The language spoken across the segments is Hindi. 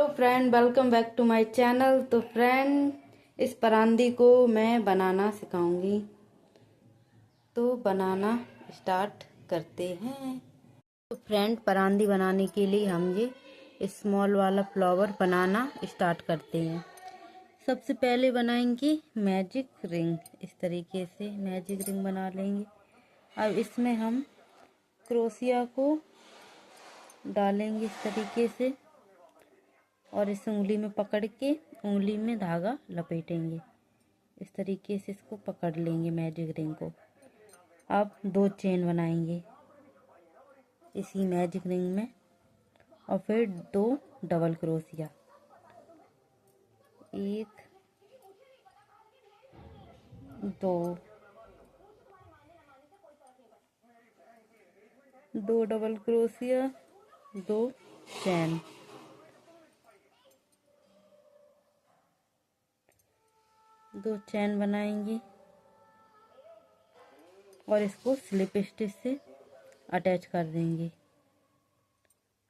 Hello friend, welcome back to my channel. तो फ्रेंड, इस परांदी को मैं बनाना सिखाऊंगी। तो बनाना स्टार्ट करते हैं। तो फ्रेंड, परांदी बनाने के लिए हम ये स्मॉल वाला फ्लावर बनाना स्टार्ट करते हैं। सबसे पहले बनाएंगे मैजिक रिंग। इस तरीके से मैजिक रिंग बना लेंगे। अब इसमें हम क्रोशिया को डालेंगे इस तरीके से और इस उंगली में पकड़ के उंगली में धागा लपेटेंगे। इस तरीके से इसको पकड़ लेंगे मैजिक रिंग को। अब 2 चेन बनाएंगे इसी मैजिक रिंग में और फिर 2 double crochet. 1 2 double crochet, 2 chain. दो चैन बनाएंगे और इसको स्लिप स्टिच से अटैच कर देंगे।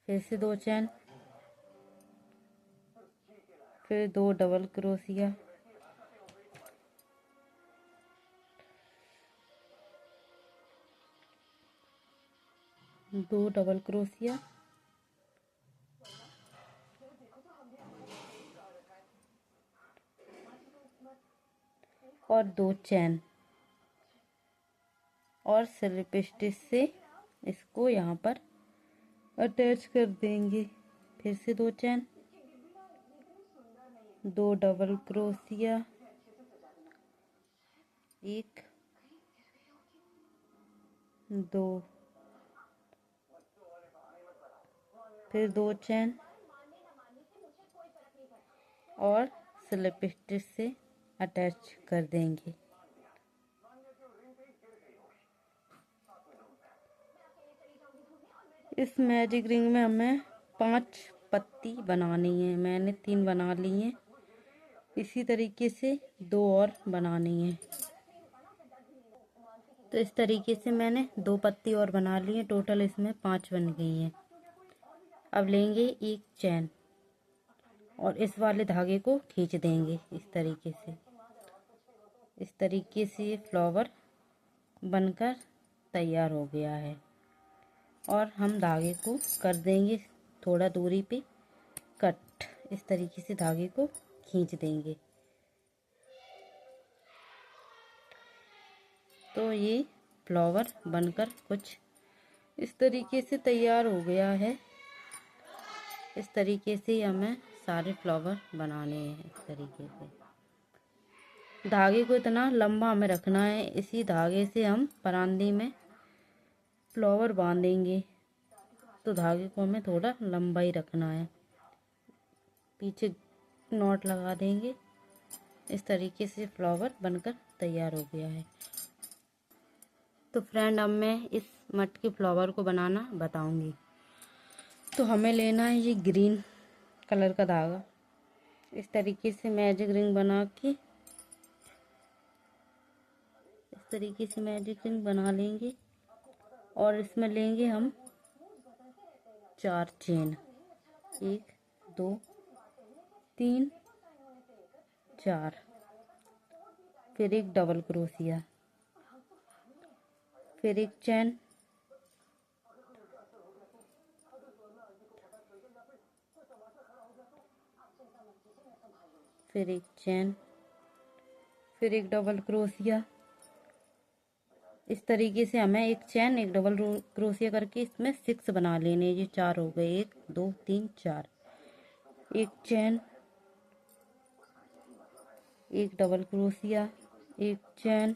फिर से 2 चैन, फिर 2 डबल क्रोशिया, दो डबल क्रोशिया और 2 चैन और स्लिप स्टिच से इसको यहाँ पर अटैच कर देंगे। फिर से 2 चैन, 2 डबल क्रोशिया, 1 2, फिर 2 चैन और स्लिप स्टिच से अटैच कर देंगे। इस मैजिक रिंग में हमें 5 पत्ती बनानी है। मैंने 3 बना ली हैं। इसी तरीके से 2 और बनानी है। तो इस तरीके से मैंने 2 पत्ती और बना ली है। टोटल इसमें 5 बन गई हैं। अब लेंगे 1 चैन और इस वाले धागे को खींच देंगे इस तरीके से। इस तरीके से ये फ्लावर बनकर तैयार हो गया है और हम धागे को कर देंगे थोड़ा दूरी पे कट। इस तरीके से धागे को खींच देंगे। तो ये फ्लावर बनकर कुछ इस तरीके से तैयार हो गया है। इस तरीके से हमें सारे फ्लावर बनाने हैं। इस तरीके से धागे को इतना लंबा हमें रखना है। इसी धागे से हम परांदी में फ्लावर बांधेंगे। तो धागे को हमें थोड़ा लंबा ही रखना है। पीछे नॉट लगा देंगे। इस तरीके से फ्लावर बनकर तैयार हो गया है। तो फ्रेंड, अब मैं इस मटके फ्लावर को बनाना बताऊंगी। तो हमें लेना है ये ग्रीन कलर का धागा। इस तरीके से मैजिक रिंग बना के इस तरीके से मैजिक रिंग बना लेंगे और इसमें लेंगे हम 4 चेन। 1 2 3 4, फिर 1 डबल क्रोशिया, फिर 1 चैन, फिर 1 चैन, फिर 1 डबल क्रोशिया। इस तरीके से हमें 1 चैन 1 डबल क्रोशिया करके इसमें 6 बना लेने। ये 4 हो गए। 1 2 3 4। 1 चैन, 1 डबल क्रोशिया, 1 चैन,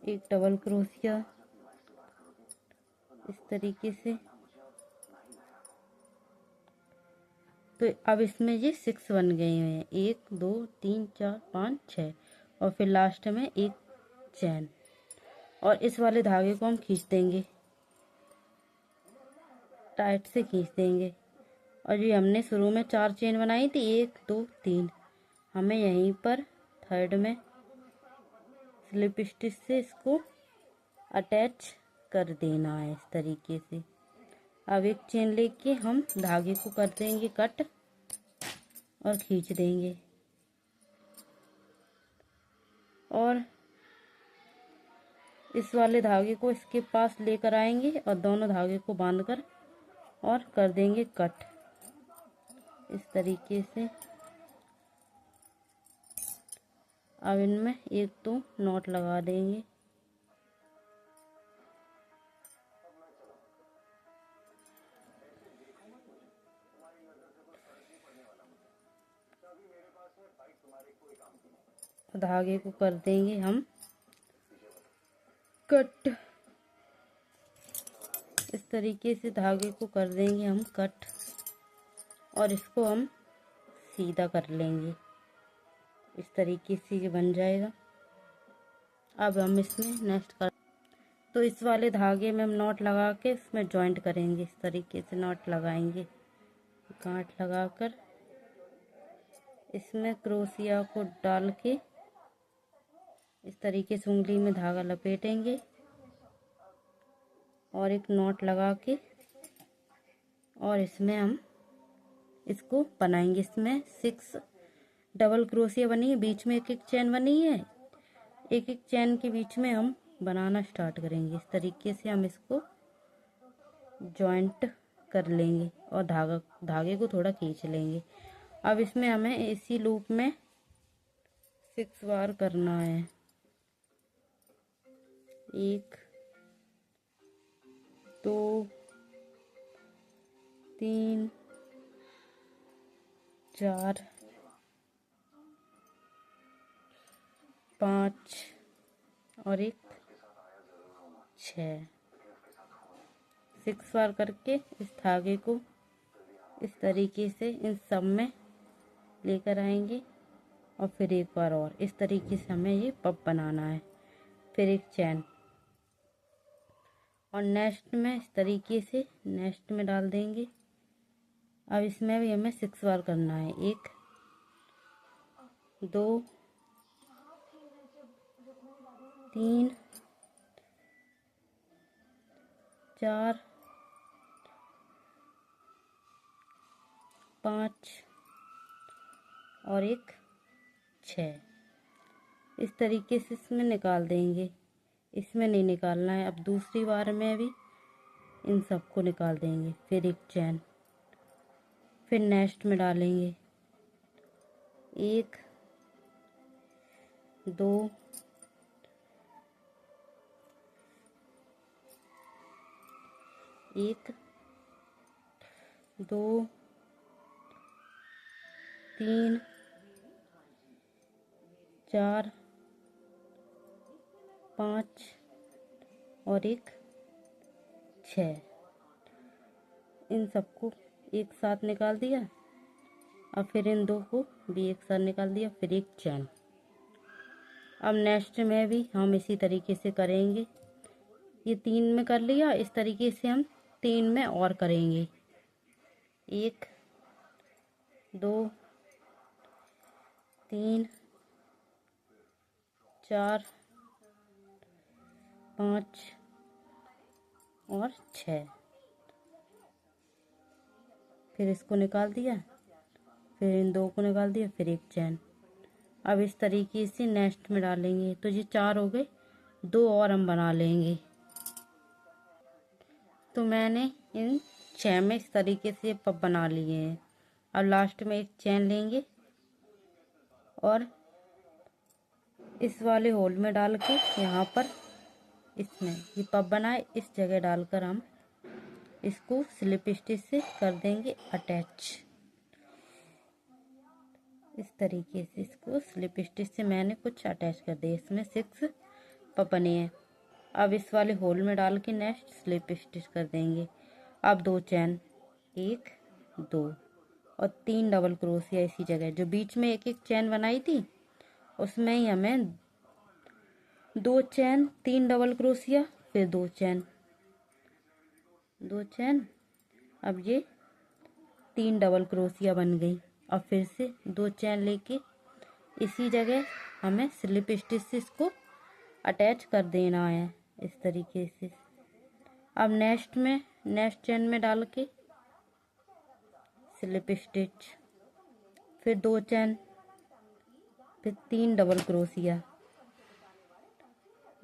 1 डबल क्रोशिया। इस तरीके से। तो अब इसमें ये 6 बन गए हैं। 1 2 3 4 5 6 और फिर लास्ट में 1 चैन और इस वाले धागे को हम खींच देंगे। टाइट से खींच देंगे। और ये हमने शुरू में 4 चेन बनाई थी। 1 2 3। हमें यहीं पर थर्ड में स्लिप स्टिच से इसको अटैच कर देना है इस तरीके से। अब एक चेन लेके हम धागे को कर देंगे कट और खींच देंगे और इस वाले धागे को इसके पास लेकर आएंगे और दोनों धागे को बांधकर और कर देंगे कट इस तरीके से। अब इनमें एक दो नॉट लगा देंगे। धागे को कर देंगे हम कट इस तरीके से धागे को कर देंगे हम कट और इसको हम सीधा कर लेंगे इस तरीके से ये बन जाएगा। अब हम इसमें नेक्स्ट कर तो इस वाले धागे में हम नॉट लगा के इसमें जॉइंट करेंगे। इस तरीके से नॉट लगाएंगे, गांठ लगाकर इसमें क्रोशिया को डाल के इस तरीके से उंगली में धागा लपेटेंगे और एक नॉट लगा के और इसमें हम इसको बनाएंगे। इसमें 6 डबल क्रोशिया बनी है, बीच में एक एक चेन बनी है, एक एक चेन के बीच में हम बनाना स्टार्ट करेंगे। इस तरीके से हम इसको जॉइंट कर लेंगे और धागे को थोड़ा खींच लेंगे। अब इसमें हमें इसी लूप में 6 बार करना है। 1 2 3 4 5 और एक 6 बार करके इस धागे को इस तरीके से इन सब में लेकर आएंगे और फिर एक बार और इस तरीके से हमें ये पप बनाना है। फिर एक चैन और नेक्स्ट में इस तरीके से नेक्स्ट में डाल देंगे। अब इसमें भी हमें 6 बार करना है। 1 2 3 4 5 और एक 6 इस तरीके से इसमें निकाल देंगे। इसमें नहीं निकालना है। अब दूसरी बार में भी इन सबको निकाल देंगे। फिर एक चैन, फिर नेक्स्ट में डालेंगे। 1 2 1 2 3 4 5 और एक 6 इन सबको एक साथ निकाल दिया। अब फिर इन दो को भी एक साथ निकाल दिया। फिर एक चैन। अब नेक्स्ट में भी हम इसी तरीके से करेंगे। ये 3 में कर लिया, इस तरीके से हम 3 में और करेंगे। 1 2 3 4 5 और 6 फिर इसको निकाल दिया, फिर इन दो को निकाल दिया, फिर एक चैन। अब इस तरीके से नेक्स्ट में डालेंगे। तो ये 4 हो गए, 2 और हम बना लेंगे। तो मैंने इन 6 में इस तरीके से पप बना लिए हैं। अब लास्ट में एक चैन लेंगे और इस वाले होल में डाल के यहाँ पर इसमें ये पप बनाए इस जगह डालकर हम इसको स्लिप स्टिच से कर देंगे अटैच। इस तरीके से इसको स्लिप स्टिच से मैंने कुछ अटैच कर दिया। इसमें 6 पप बने हैं। अब इस वाले होल में डाल के नेक्स्ट स्लिप स्टिच कर देंगे। अब 2 चैन, 1 2 और 3 डबल क्रोशिया इसी जगह जो बीच में एक एक चैन बनाई थी उसमें ही हमें 2 चैन, 3 डबल क्रोशिया, फिर 2 चैन, 2 चैन। अब ये 3 डबल क्रोशिया बन गई। अब फिर से 2 चैन लेके इसी जगह हमें स्लिप स्टिच से इसको अटैच कर देना है इस तरीके से। अब नेक्स्ट में नेक्स्ट चेन में डाल के स्लिप स्टिच, फिर 2 चेन, फिर 3 डबल क्रोशिया,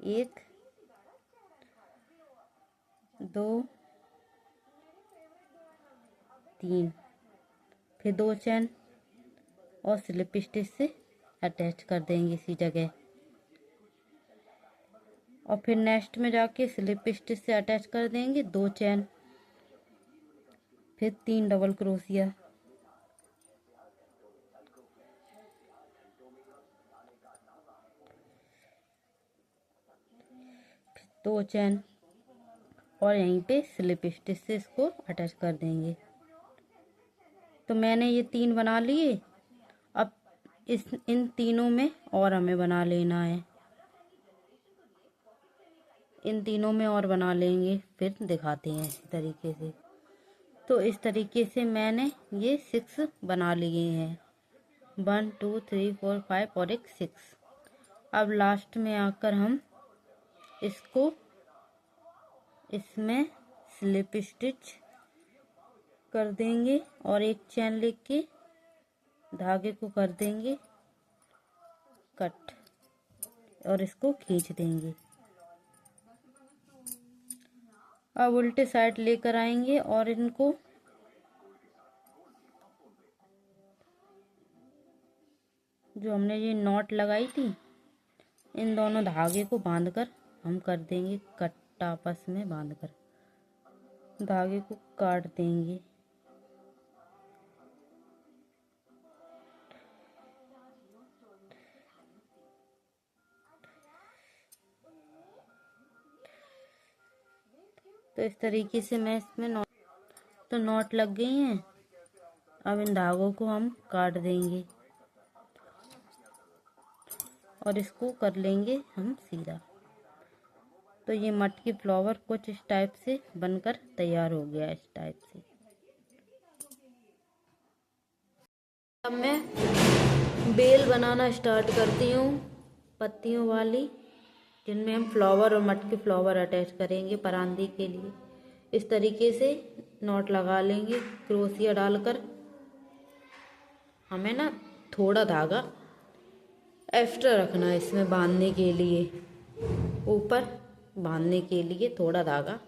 1 2 3, फिर 2 चेन और स्लिप स्टिच से अटैच कर देंगे इसी जगह। और फिर नेक्स्ट में जाके स्लिप स्टिच से अटैच कर देंगे 2 चेन, फिर 3 डबल क्रोशिया, फिर 2 चेन और यहीं पे स्लिप स्टिच से इसको अटैच कर देंगे। तो मैंने ये 3 बना लिए। अब इन तीनों में और हमें बना लेना है, इन तीनों में और बना लेंगे, फिर दिखाते हैं इसी तरीके से। तो इस तरीके से मैंने ये 6 बना लिए हैं, 1 2 3 4 5 और एक 6। अब लास्ट में आकर हम इसको इसमें स्लिप स्टिच कर देंगे और एक चैन लेके धागे को कर देंगे कट और इसको खींच देंगे। अब उल्टे साइड लेकर आएंगे और इनको जो हमने ये नॉट लगाई थी, इन दोनों धागे को बांधकर हम कर देंगे कट, आपस में बांधकर धागे को काट देंगे। तो इस तरीके से मैं इसमें नॉट लग गई हैं। अब इन धागों को हम काट देंगे और इसको कर लेंगे हम सीधा। तो ये मटकी फ्लावर कुछ इस टाइप से बनकर तैयार हो गया, इस टाइप से। अब मैं बेल बनाना स्टार्ट करती हूँ, पत्तियों वाली, जिनमें हम फ्लावर और मटकी फ्लावर अटैच करेंगे परांदी के लिए। इस तरीके से नॉट लगा लेंगे क्रोशिया डालकर। हमें ना थोड़ा धागा एक्स्ट्रा रखना है इसमें बांधने के लिए, ऊपर बांधने के लिए थोड़ा धागा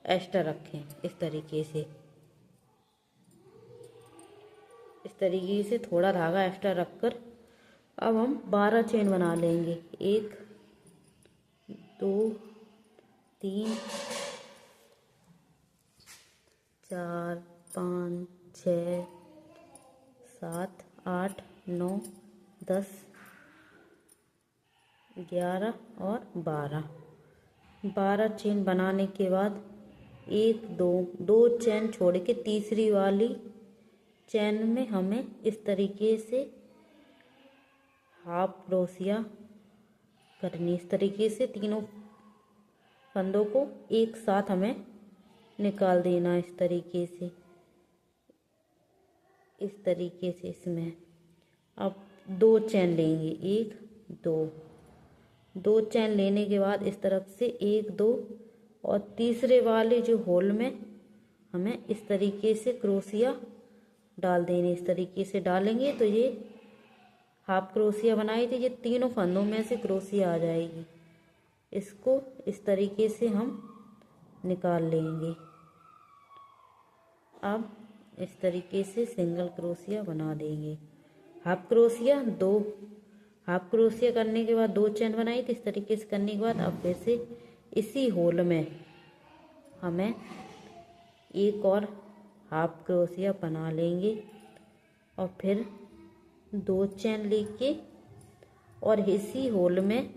एक्स्ट्रा रखें। इस तरीके से थोड़ा धागा एक्स्ट्रा रखकर अब हम 12 चेन बना लेंगे। 1 2 3 4 5 6 7 8 9 10 11 और 12 चेन बनाने के बाद 1 2 चेन छोड़ के तीसरी वाली चेन में हमें इस तरीके से हाफ क्रोशिया करनी। इस तरीके से तीनों फंदों को एक साथ हमें निकाल देना। इस तरीके से इसमें अब 2 चेन लेंगे, 1 2 चेन लेने के बाद इस तरफ से 1 2 और तीसरे वाले जो होल में हमें इस तरीके से क्रोशिया डाल देने। इस तरीके से डालेंगे तो ये हाफ क्रोशिया बनाई थी, ये तीनों फंदों में से क्रोशिया आ जाएगी। इसको इस तरीके से हम निकाल लेंगे। अब इस तरीके से सिंगल क्रोशिया बना देंगे। हाफ क्रोशिया करने के बाद 2 चेन बनाई थी, इस तरीके से करने के बाद अब फिर से इसी होल में हमें एक और हाफ क्रोशिया बना लेंगे और फिर 2 चेन लेके और इसी होल में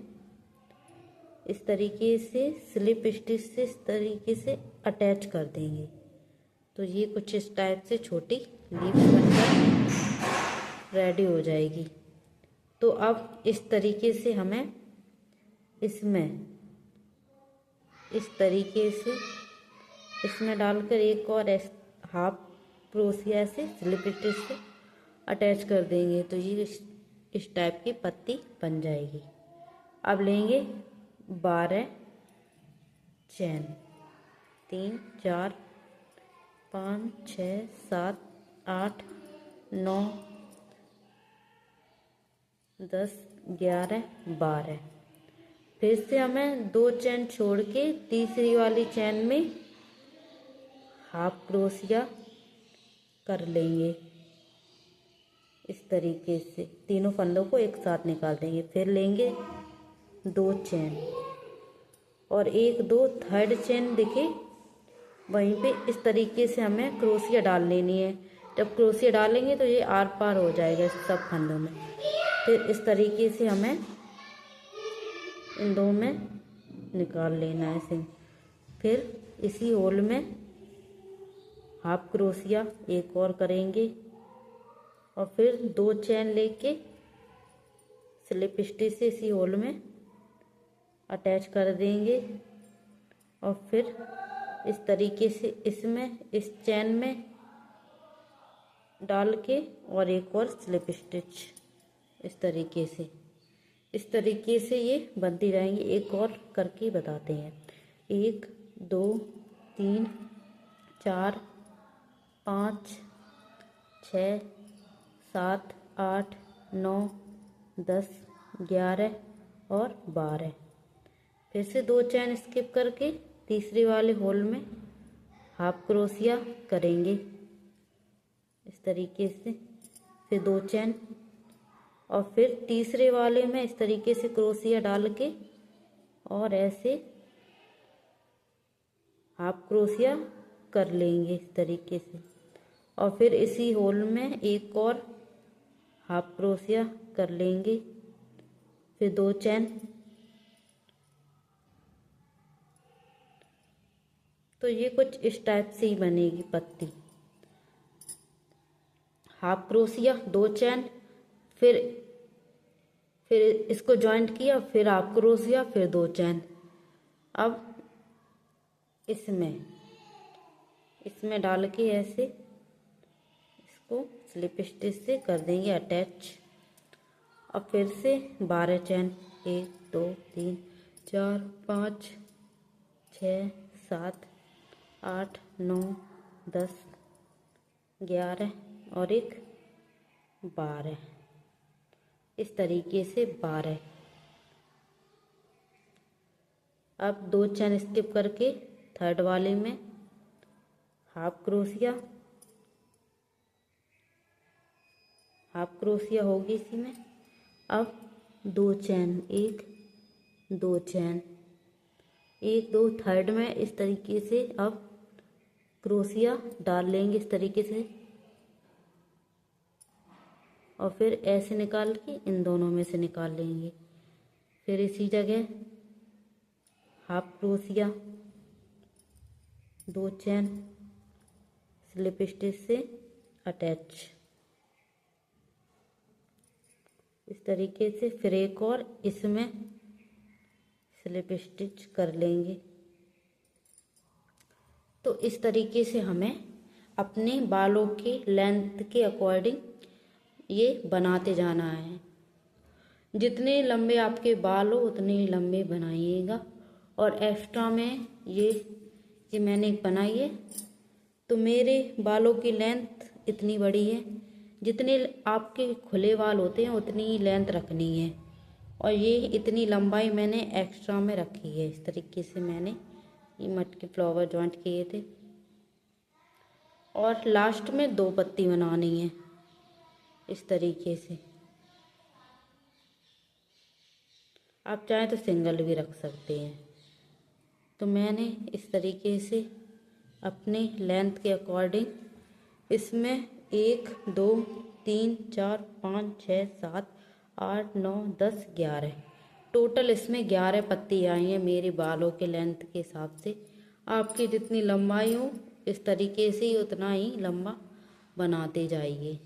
इस तरीके से स्लिप स्टिच से इस तरीके से अटैच कर देंगे। तो ये कुछ इस टाइप से छोटी लीफ बनकर रेडी हो जाएगी। तो अब इस तरीके से हमें इसमें इस तरीके से इसमें डालकर एक और हाफ क्रोशिया से स्लिप स्टिच से अटैच कर देंगे। तो ये इस टाइप की पत्ती बन जाएगी। अब लेंगे 12 चेन, 3 4 5 6 7 8 9 10 11 12। फिर से हमें 2 चेन छोड़ के तीसरी वाली चेन में हाफ क्रोशिया कर लेंगे। इस तरीके से तीनों फंदों को एक साथ निकाल देंगे। फिर लेंगे 2 चेन और 1 2 थर्ड चेन दिखे वहीं पे इस तरीके से हमें क्रोशिया डाल लेनी है। जब क्रोशिया डालेंगे तो ये आर पार हो जाएगा इस सब फंदों में। फिर इस तरीके से हमें इन दो में निकाल लेना है ऐसे। फिर इसी होल में हाफ क्रोशिया एक और करेंगे और फिर 2 चेन लेके स्लिप स्टिच से इसी होल में अटैच कर देंगे और फिर इस तरीके से इसमें इस चेन में डाल के और एक और स्लिप स्टिच इस तरीके से ये बनती रहेंगी। एक और करके बताते हैं। 1 2 3 4 5 6 7 8 9 10 11 और 12। फिर से 2 चेन स्किप करके तीसरे वाले होल में हाफ क्रोशिया करेंगे इस तरीके से। फिर 2 चेन और फिर तीसरे वाले में इस तरीके से क्रोशिया डाल के और ऐसे हाफ क्रोशिया कर लेंगे इस तरीके से। और फिर इसी होल में एक और हाफ क्रोशिया कर लेंगे। फिर 2 चेन। तो ये कुछ इस टाइप से ही बनेगी पत्ती। हाफ क्रोशिया 2 चेन फिर इसको जॉइंट किया फिर हाफ क्रोशिया फिर 2 चेन। अब इसमें डाल के ऐसे इसको स्लिप स्टिच से कर देंगे अटैच। अब फिर से 12 चेन 1 2 3 4 5 6 7 8 9 10 11 और एक 12 इस तरीके से 12। अब 2 चेन स्किप करके थर्ड वाले में हाफ क्रोशिया होगी इसी में। अब 2 चेन 1 2 चेन 1 2 थर्ड में इस तरीके से अब क्रोशिया डाल लेंगे इस तरीके से और फिर ऐसे निकाल के इन दोनों में से निकाल लेंगे। फिर इसी जगह half crochet 2 chain slip stitch से अटैच इस तरीके से। फिर एक और इसमें स्लिप स्टिच कर लेंगे। तो इस तरीके से हमें अपने बालों के लेंथ के अकॉर्डिंग ये बनाते जाना है। जितने लंबे आपके बाल हो उतने लंबे बनाइएगा। और एक्स्ट्रा में ये मैंने बनाई है तो मेरे बालों की लेंथ इतनी बड़ी है। जितने आपके खुले बाल होते हैं उतनी ही लेंथ रखनी है और ये इतनी लंबाई मैंने एक्स्ट्रा में रखी है। इस तरीके से मैंने ये मटके फ्लावर जॉइंट किए थे और लास्ट में 2 पत्ती बनानी है इस तरीके से। आप चाहें तो सिंगल भी रख सकते हैं। तो मैंने इस तरीके से अपने लेंथ के अकॉर्डिंग इसमें 1 2 3 4 5 6 7 8 9 10 11 टोटल इसमें 11 पत्ती आई हैं मेरे बालों के लेंथ के हिसाब से। आपकी जितनी लंबाई हो इस तरीके से ही उतना ही लंबा बनाते जाइए।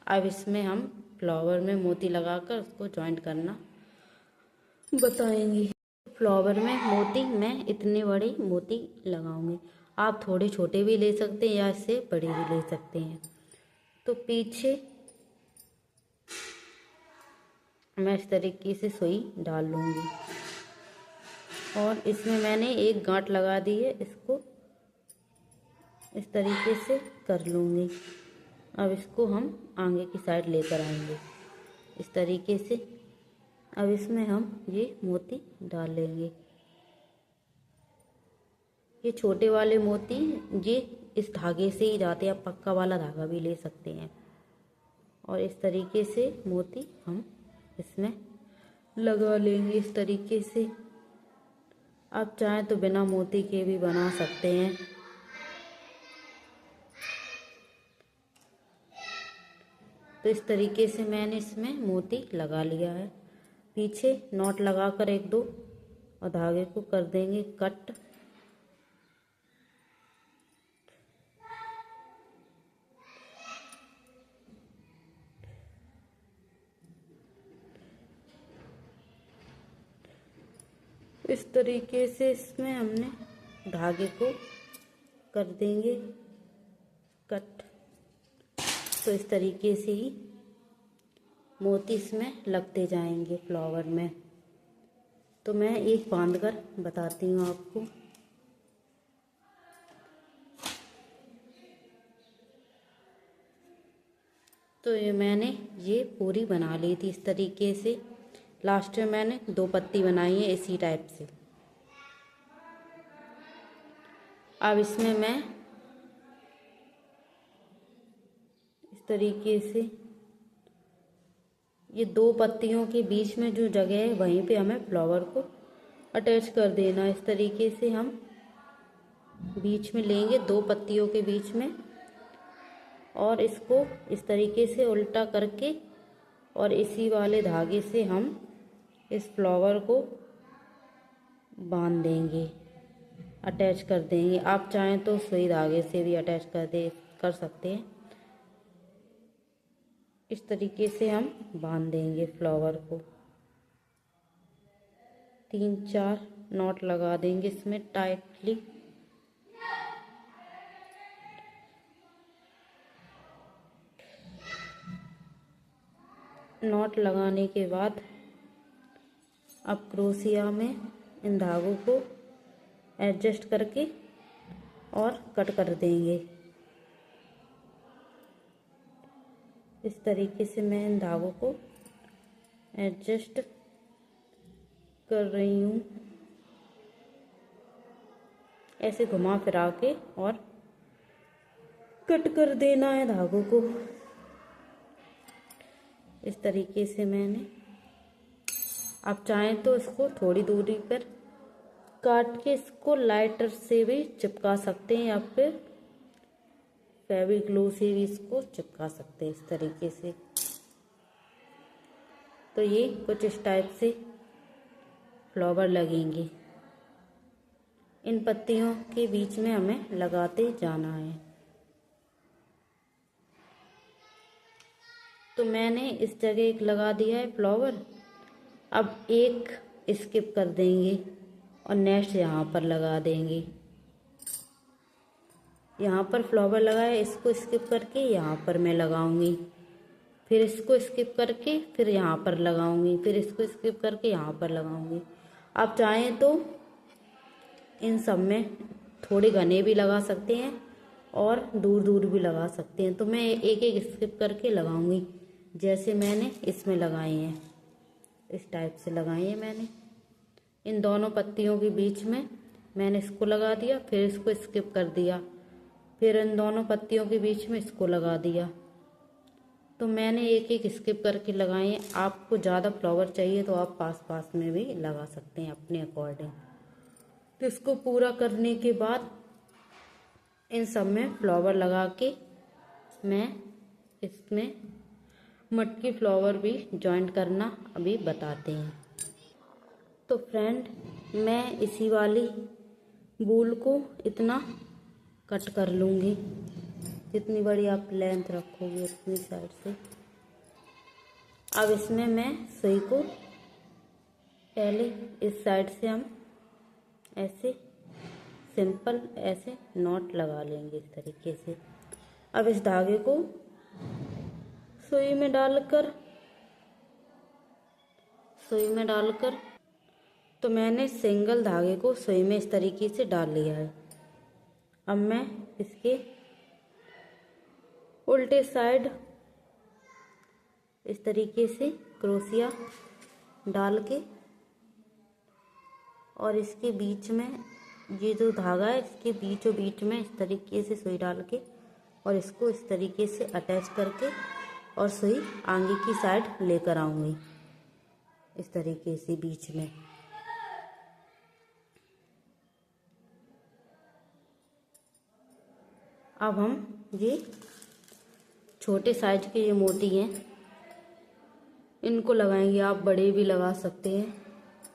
अब इसमें हम फ्लावर में मोती लगाकर उसको जॉइंट करना बताएंगे। फ्लावर में मोती मैं इतने बड़े मोती लगाऊंगी। आप थोड़े छोटे भी ले सकते हैं या इससे बड़े भी ले सकते हैं। तो पीछे मैं इस तरीके से सुई डाल लूँगी और इसमें मैंने एक गांठ लगा दी है। इसको इस तरीके से कर लूँगी। अब इसको हम आगे की साइड लेकर आएंगे इस तरीके से। अब इसमें हम ये मोती डालेंगे। ये छोटे वाले मोती ये इस धागे से ही जाते हैं, आप पक्का वाला धागा भी ले सकते हैं। और इस तरीके से मोती हम इसमें लगा लेंगे इस तरीके से। आप चाहें तो बिना मोती के भी बना सकते हैं। तो इस तरीके से मैंने इसमें मोती लगा लिया है। पीछे नॉट लगाकर एक दो और धागे को कर देंगे कट। इस तरीके से इसमें हमने धागे को कर देंगे कट। तो इस तरीके से ही मोती इसमें लगते जाएंगे फ्लावर में। तो मैं एक बांध कर बताती हूँ आपको। तो ये मैंने ये पूरी बना ली थी इस तरीके से। लास्ट में मैंने 2 पत्ती बनाई है इसी टाइप से। अब इसमें मैं इस तरीके से ये 2 पत्तियों के बीच में जो जगह है वहीं पे हमें फ्लावर को अटैच कर देना। इस तरीके से हम बीच में लेंगे 2 पत्तियों के बीच में, और इसको इस तरीके से उल्टा करके और इसी वाले धागे से हम इस फ्लावर को बांध देंगे, अटैच कर देंगे। आप चाहें तो सुई धागे से भी अटैच कर सकते हैं। इस तरीके से हम बांध देंगे फ्लावर को। 3-4 नॉट लगा देंगे इसमें टाइटली। नॉट लगाने के बाद अब क्रोशिया में इन धागों को एडजस्ट करके और कट कर देंगे। इस तरीके से मैं इन धागों को एडजस्ट कर रही हूँ, ऐसे घुमा फिरा के और कट कर देना है धागों को। इस तरीके से मैंने, आप चाहें तो इसको थोड़ी दूरी पर काट के इसको लाइटर से भी चिपका सकते हैं या फिर फेविग्लू से भी इसको चिपका सकते हैं इस तरीके से। तो ये कुछ इस टाइप से फ्लावर लगेंगे। इन पत्तियों के बीच में हमें लगाते जाना है। तो मैंने इस जगह एक लगा दिया है फ्लावर। अब एक स्किप कर देंगे और नेक्स्ट यहाँ पर लगा देंगे। यहाँ पर फ्लावर लगाया, इसको स्किप करके यहाँ पर मैं लगाऊंगी, फिर इसको स्किप करके फिर यहाँ पर लगाऊंगी, फिर इसको स्किप करके यहाँ पर लगाऊंगी। आप चाहें तो इन सब में थोड़े घने भी लगा सकते हैं और दूर दूर भी लगा सकते हैं। तो मैं एक एक स्किप करके लगाऊंगी, जैसे मैंने इसमें लगाए हैं इस टाइप से लगाए हैं मैंने। इन दोनों पत्तियों के बीच में मैंने इसको लगा दिया, फिर इसको स्किप कर दिया, फिर इन दोनों पत्तियों के बीच में इसको लगा दिया। तो मैंने एक एक स्किप करके लगाए हैं। आपको ज़्यादा फ्लावर चाहिए तो आप पास पास में भी लगा सकते हैं अपने अकॉर्डिंग। तो इसको पूरा करने के बाद इन सब में फ्लावर लगा के मैं इसमें मटकी फ्लावर भी जॉइंट करना अभी बताते हैं। तो फ्रेंड, मैं इसी वाली बूल को इतना कट कर लूँगी, जितनी बड़ी आप लेंथ रखोगे उतनी साइड से। अब इसमें मैं सुई को पहले इस साइड से हम ऐसे सिंपल ऐसे नॉट लगा लेंगे इस तरीके से। अब इस धागे को सुई में डालकर तो मैंने सिंगल धागे को सुई में इस तरीके से डाल लिया है। अब मैं इसके उल्टे साइड इस तरीके से क्रोशिया डाल के और इसके बीच में ये जो धागा है इसके बीचों बीच में इस तरीके से सुई डाल के और इसको इस तरीके से अटैच करके और सुई आगे की साइड लेकर आऊंगी इस तरीके से बीच में। अब हम ये छोटे साइज के ये मोती हैं इनको लगाएंगे, आप बड़े भी लगा सकते हैं।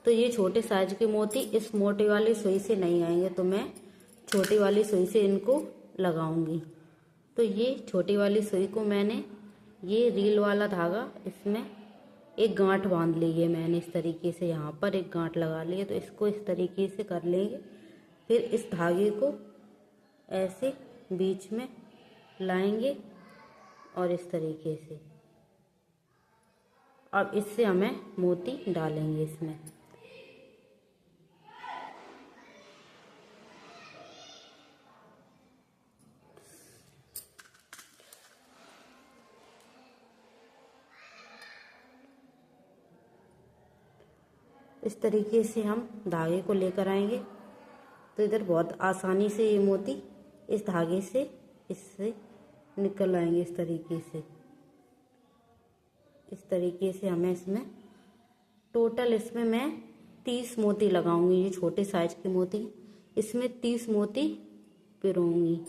तो ये छोटे साइज के मोती इस मोटे वाली सुई से नहीं आएंगे तो मैं छोटी वाली सुई से इनको लगाऊंगी। तो ये छोटी वाली सुई को मैंने ये रील वाला धागा इसमें एक गांठ बांध ली है मैंने इस तरीके से, यहाँ पर एक गांठ लगा ली है। तो इसको इस तरीके से कर लेंगे, फिर इस धागे को ऐसे बीच में लाएंगे और इस तरीके से अब इससे हमें मोती डालेंगे इसमें। इस तरीके से हम धागे को लेकर आएंगे तो इधर बहुत आसानी से ये मोती इस धागे से इससे निकल आएंगे इस तरीके से। इस तरीके से हमें इसमें टोटल इसमें मैं 30 मोती लगाऊंगी। ये छोटे साइज के मोती इसमें 30 मोती पिरोऊंगी।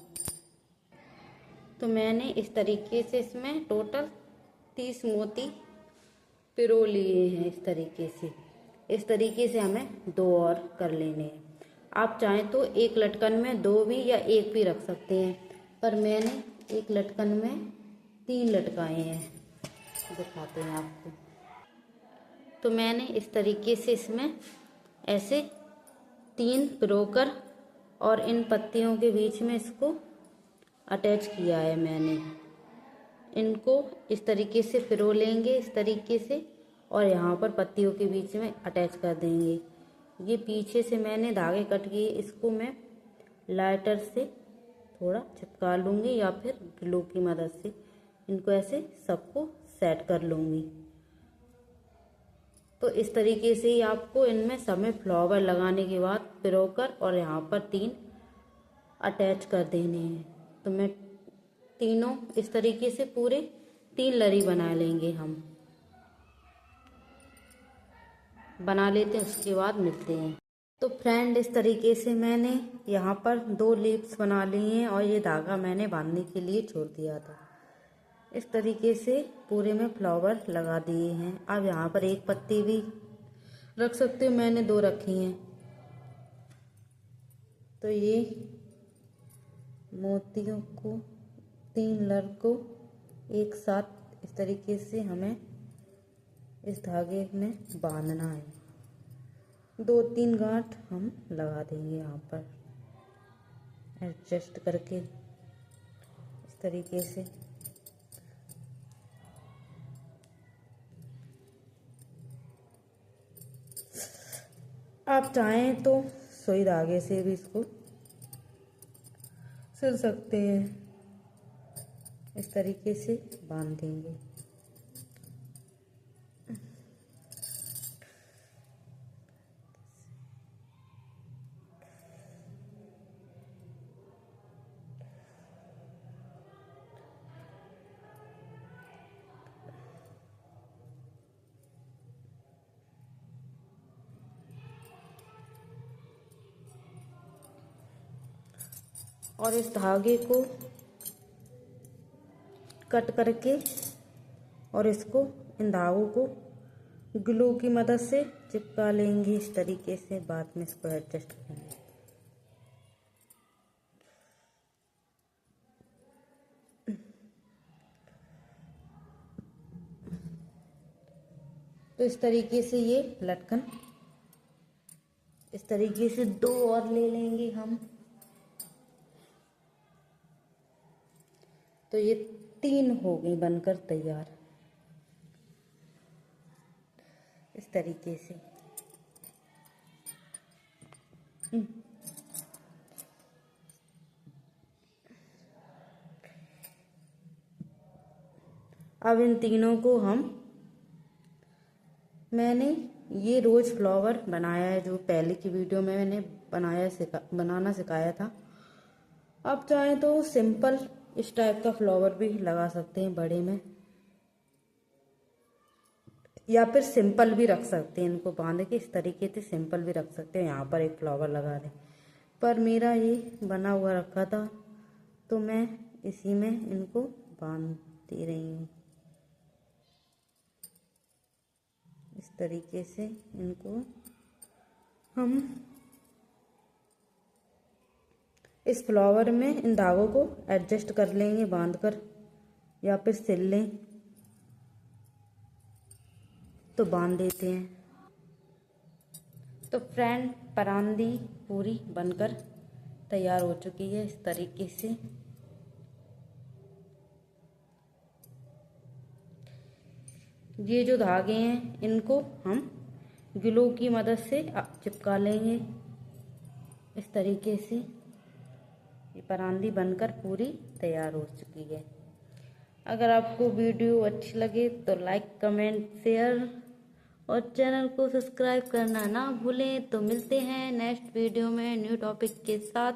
तो मैंने इस तरीके से इसमें टोटल 30 मोती पिरो लिए हैं इस तरीके से। इस तरीके से हमें 2 और कर लेने हैं। आप चाहें तो एक लटकन में 2 भी या 1 भी रख सकते हैं, पर मैंने एक लटकन में 3 लटकाए हैं, दिखाते हैं आपको। तो मैंने इस तरीके से इसमें ऐसे 3 पिरोकर और इन पत्तियों के बीच में इसको अटैच किया है मैंने। इनको इस तरीके से पिरो लेंगे इस तरीके से और यहाँ पर पत्तियों के बीच में अटैच कर देंगे। ये पीछे से मैंने धागे कट किए, इसको मैं लाइटर से थोड़ा चिपका लूँगी या फिर ग्लू की मदद से इनको ऐसे सबको सेट कर लूँगी। तो इस तरीके से ही आपको इनमें सब में फ्लावर लगाने के बाद पिरोकर और यहाँ पर 3 अटैच कर देने हैं। तो मैं तीनों इस तरीके से पूरे 3 लरी बना लेंगे, हम बना लेते हैं, उसके बाद मिलते हैं। तो फ्रेंड इस तरीके से मैंने यहाँ पर 2 लीव्स बना ली हैं और ये धागा मैंने बांधने के लिए छोड़ दिया था। इस तरीके से पूरे में फ्लावर लगा दिए हैं। अब यहाँ पर एक पत्ती भी रख सकते हो, मैंने 2 रखी हैं। तो ये मोतियों को 3 लर को एक साथ इस तरीके से हमें इस धागे में बांधना है। 2-3 गांठ हम लगा देंगे यहाँ पर एडजस्ट करके इस तरीके से। आप चाहें तो सुई धागे से भी इसको सिल सकते हैं। इस तरीके से बांध देंगे। और इस धागे को कट करके और इसको इन धागों को ग्लू की मदद से चिपका लेंगे इस तरीके से। बाद में इसको एडजस्ट करेंगे। तो इस तरीके से ये लटकन इस तरीके से 2 और ले लेंगे हम। तो ये 3 हो गई बनकर तैयार इस तरीके से। अब इन तीनों को मैंने ये रोज फ्लावर बनाया है, जो पहले की वीडियो में मैंने बनाना सिखाया था। आप चाहें तो सिंपल इस टाइप का फ्लावर भी लगा सकते हैं बड़े में, या फिर सिंपल भी रख सकते हैं। इनको बांध के इस तरीके से सिंपल भी रख सकते हैं, यहाँ पर एक फ्लावर लगा दें। पर मेरा ये बना हुआ रखा था तो मैं इसी में इनको बांध दे रही हूँ। इस तरीके से इनको हम इस फ्लावर में इन धागों को एडजस्ट कर लेंगे बांध कर, या फिर सिल लें तो बांध देते हैं। तो फ्रेंड, परांदी पूरी बनकर तैयार हो चुकी है। इस तरीके से ये जो धागे हैं इनको हम ग्लू की मदद से चिपका लेंगे। इस तरीके से ये परांदी बनकर पूरी तैयार हो चुकी है। अगर आपको वीडियो अच्छी लगे तो लाइक, कमेंट, शेयर और चैनल को सब्सक्राइब करना ना भूलें। तो मिलते हैं नेक्स्ट वीडियो में न्यू टॉपिक के साथ।